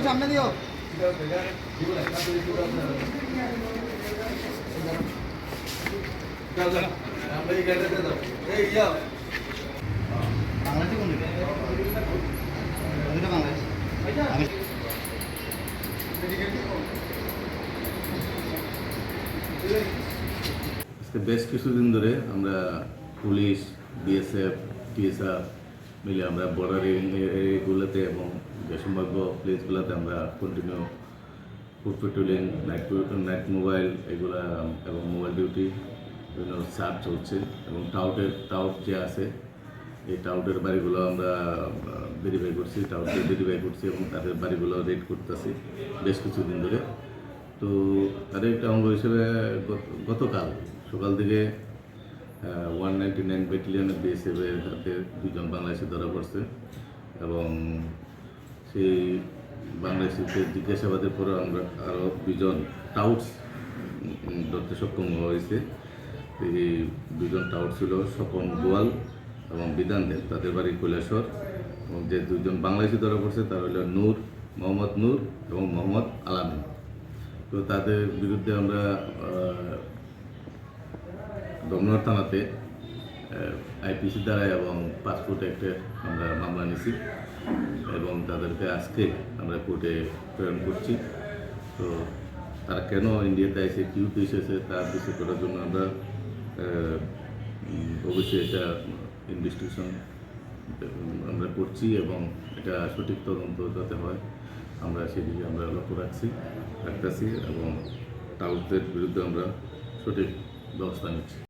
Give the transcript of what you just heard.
সামনে দিও বাংলাদেশে কোন বাংলাদেশ বেশ কিছুদিন ধরে আমরা পুলিশ, বিএসএফ, টিএসআর মিলে আমরা বর্ডার এরিয়াগুলোতে এবং যে সম্ভাব্য প্লেসগুলোতে আমরা continue food patrolling, night mobile এগুলা এবং মোবাইল ডিউটি বিভিন্ন সার্চ চলছে এবং টাউট যে আছে এই টাউটের বাড়িগুলো আমরা ভেরিফাই করছি, টাউটকে ভেরিফাই করছি এবং তাদের বাড়িগুলো রেড করতেছি বেশ কিছুদিন ধরে। তো তাদের একটা অঙ্গ হিসেবে গতকাল সকাল থেকে 199 ব্যাটালিয়নের বিএসএফের হাতে 2 জন বাংলাদেশি ধরা পড়ছে এবং সেই বাংলাদেশিকে জিজ্ঞাসাবাদের পরে আমরা আরও 2 জন টাউটস ধরতে সক্ষম হয়েছে। এই 2 জন টাউট ছিল স্বপন গোয়াল এবং বিধান দেব, তাদের বাড়ি কৈলাসর। এবং যে 2 জন বাংলাদেশি ধরা পড়ছে তারা হলো মোহাম্মদ নূর এবং মোহাম্মদ আলামিন। তো তাদের বিরুদ্ধে আমরা দমনর থানাতে আইপিসি দ্বারা এবং পাসপোর্ট অ্যাক্টে আমরা মামলা নিয়েছি এবং তাদেরকে আজকে আমরা কোর্টে প্রেরণ করছি। তো তারা কেন ইন্ডিয়াতে এসে কী উদ্দেশ্যে এসে তার বিষয় করার জন্য আমরা অবশ্যই এটা ইনভেস্টিগেশন আমরা করছি এবং এটা সঠিক তদন্ত যাতে হয় আমরা সেদিকে আমরা লক্ষ্য রাখতেছি এবং টাউটদের বিরুদ্ধে আমরা সঠিক ব্যবস্থা নিচ্ছি।